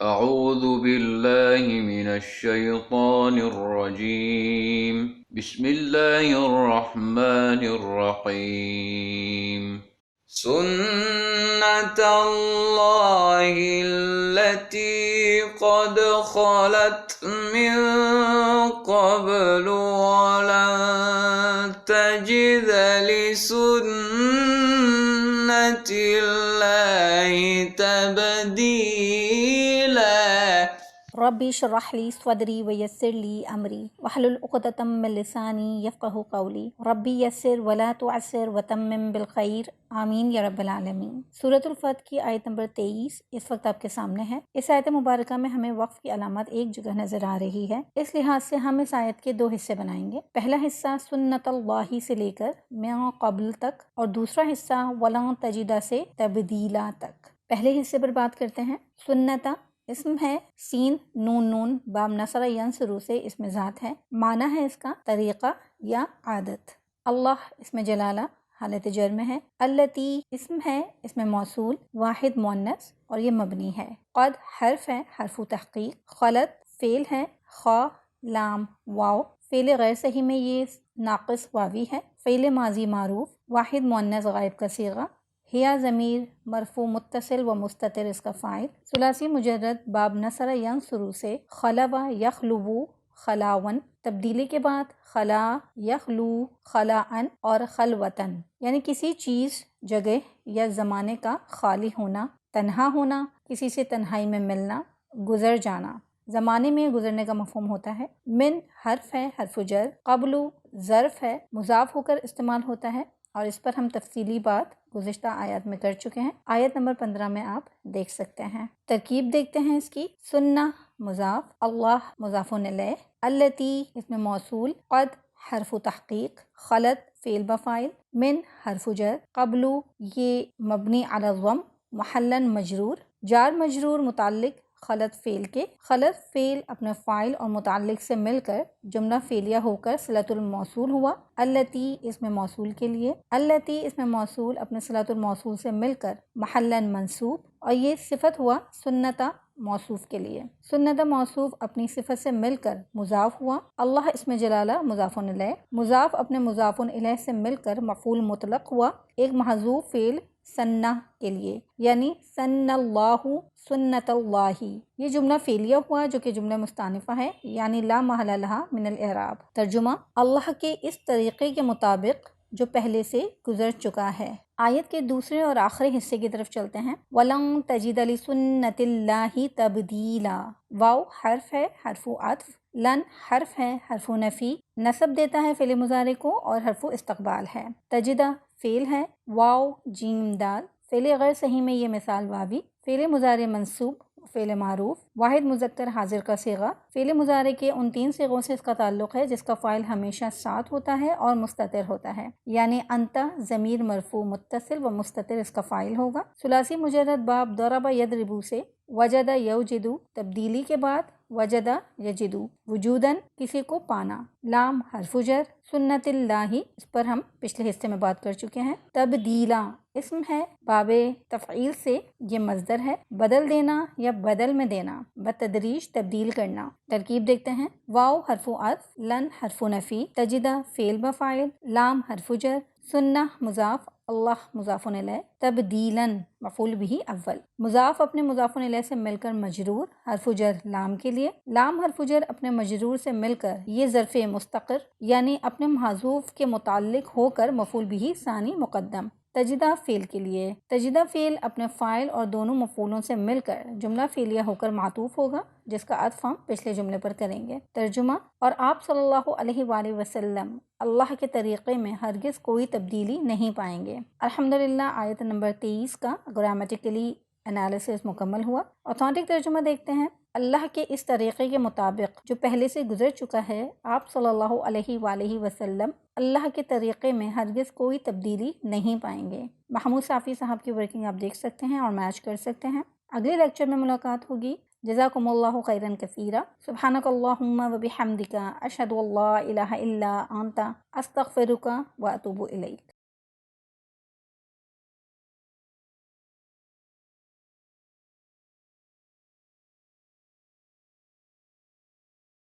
أعوذ بالله من الشيطان الرجيم. بسم الله الرحمن الرحيم. سنة الله التي قد خلت من قبل ولن تجد لسنة الله تبديلا. ربی اشرح لی صدری ویسر لی امری واحلل عقدۃ من لسانی یفقہوا قولی ربی یسر ولا تعسر وتمم بالخیر آمین یا رب العالمین۔ سورۃ الفتح کی آیت نمبر 23 اس وقت آپ کے سامنے ہے۔ اس آیت مبارکہ میں ہمیں وقف کی علامت ایک جگہ نظر آ رہی ہے، اس لحاظ سے ہم اس آیت کے دو حصے بنائیں گے۔ پہلا حصہ سنت اللہ سے لے کر من قبل تک، اور دوسرا حصہ ولن تجد سے تبدیلا تک۔ پہلے حصے پر بات کرتے ہیں۔ سنتا اسم ہے، سین نون نون بام نصر ینصرو سے اس میں ذات ہے، معنی ہے اس کا طریقہ یا عادت۔ اللہ اسم جلالہ حالت جر میں ہے، التی اسم ہے، اس میں موصول واحد مؤنث اور یہ مبنی ہے۔ قد حرف ہے، حرف تحقیق۔ خلط فعل ہے، خا لام واو، فعل غیر صحیح میں یہ ناقص واوی ہے۔ فعل ماضی معروف واحد مؤنث غائب کا صیغہ۔ ہیا ضمیر مرفوع متصل و مستتر اس کا فاعل۔ ثلاثی مجرد باب نصر ینصرو سے خلو یخلو خلاون، تبدیلی کے بعد خلا یخلو خلاءن اور خلوتن، یعنی کسی چیز جگہ یا زمانے کا خالی ہونا، تنہا ہونا، کسی سے تنہائی میں ملنا، گزر جانا۔ زمانے میں گزرنے کا مفہوم ہوتا ہے۔ من حرف ہے، حرف جر۔ قبل ظرف ہے، مضاف ہو کر استعمال ہوتا ہے، اور اس پر ہم تفصیلی بات گزشتہ آیات میں کر چکے ہیں۔ آیت نمبر 15 میں آپ دیکھ سکتے ہیں۔ ترکیب دیکھتے ہیں اس کی۔ سنہ مضاف، اللہ مضاف الیہ، التی اس میں موصول، قد حرف تحقیق، خلط فعل بفاعل، من حرف جر، قبل یہ مبنی علی الضم، محلا مجرور، جار مجرور متعلق خلط فعل کے۔ خلط فعل اپنے فاعل اور متعلق سے مل کر جملہ فعلیہ ہو کر صلۃ الموصول ہوا۔ التی اس میں موصول کے لیے، التی اس میں موصول اپنے صلۃ الموصول سے مل کر محلا منصوب، اور یہ صفت ہوا سنتا موصوف کے لیے۔ سنت موصوف اپنی صفت سے مل کر مضاف ہوا۔ اللہ اسم جلالہ مضاف الیہ، مضاف اپنے مضاف الیہ سے مل کر مفعول مطلق ہوا ایک محذوف فعل سنہ کے لیے، یعنی سن اللہ سنت اللہ۔ یہ جملہ فعلیہ ہوا جو کہ جملہ مستانفہ ہے، یعنی لا محل لہا من الاعراب۔ ترجمہ اللہ کے اس طریقے کے مطابق جو پہلے سے گزر چکا ہے۔ آیت کے دوسرے اور آخری حصے کی طرف چلتے ہیں۔ وَلَن تَجِدَ لِسُنَّتِ اللَّهِ تَبْدِيلًا، واو حرف ہے، حرف عطف، لن حرف ہے، حرف نفی، نصب دیتا ہے فعل مضارع کو، اور حرف استقبال ہے۔ تجدہ فعل ہے، واو جیم دال، فعل غیر صحیح میں یہ مثال واوی، فعل مضارع منصوب، فعل معروف واحد مذکر حاضر کا صیغہ۔ فعل مضارع کے ان 3 صیغوں سے اس کا تعلق ہے جس کا فاعل ہمیشہ ساتھ ہوتا ہے اور مستتر ہوتا ہے، یعنی انت ضمیر مرفوع متصل و مستتر اس کا فاعل ہوگا۔ ثلاثی مجرد باب ضرب یضرب سے وجد یوجد، تبدیلی کے بعد وجد یجد، وجوداً کسی کو پانا۔ لام حرف جر، سنت اللہ اس پر ہم پچھلے حصے میں بات کر چکے ہیں۔ تبدیلا اسم ہے، باب تفعیل سے یہ مصدر ہے، بدل دینا یا بدل میں دینا، بتدریج تبدیل کرنا۔ ترکیب دیکھتے ہیں۔ واو حرف عطف، لن حرف نفی، تجدہ فعل بفاعل، لام حرف جر، سنہ مضاف، اللہ مضاف الیہ، تبدیلاً مفعول بہ اول، مضاف اپنے مضاف الیہ سے مل کر مجرور، حرف جر لام کے لیے، لام حرف جر اپنے مجرور سے مل کر یہ ظرف مستقر، یعنی اپنے محذوف کے متعلق ہو کر مفعول بہ ثانی مقدم۔ تجدہ فعل کے لیے، تجدہ فعل اپنے فاعل اور دونوں مفعولوں سے مل کر جملہ فعلیہ ہو کر معطوف ہوگا جس کا عطف ہم پچھلے جملے پر کریں گے۔ ترجمہ، اور آپ صلی اللہ علیہ وآلہ وسلم اللہ کے طریقے میں ہرگز کوئی تبدیلی نہیں پائیں گے۔ الحمدللہ آیت نمبر 23 کا گرامیٹیکلی انالیسس مکمل ہوا۔ اوتھینٹک ترجمہ دیکھتے ہیں۔ اللہ کے اس طریقے کے مطابق جو پہلے سے گزر چکا ہے، آپ صلی اللہ علیہ وآلہ وسلم اللہ کے طریقے میں ہرگز کوئی تبدیلی نہیں پائیں گے۔ محمود صافی صاحب کی ورکنگ آپ دیکھ سکتے ہیں اور میچ کر سکتے ہیں۔ اگلے لیکچر میں ملاقات ہوگی۔ جزاکم اللہ خیرا کثیرا، سبحانک اللہم و بحمدک، اشہد ان لا الہ الا انت، استغفرک و اتوب الیک۔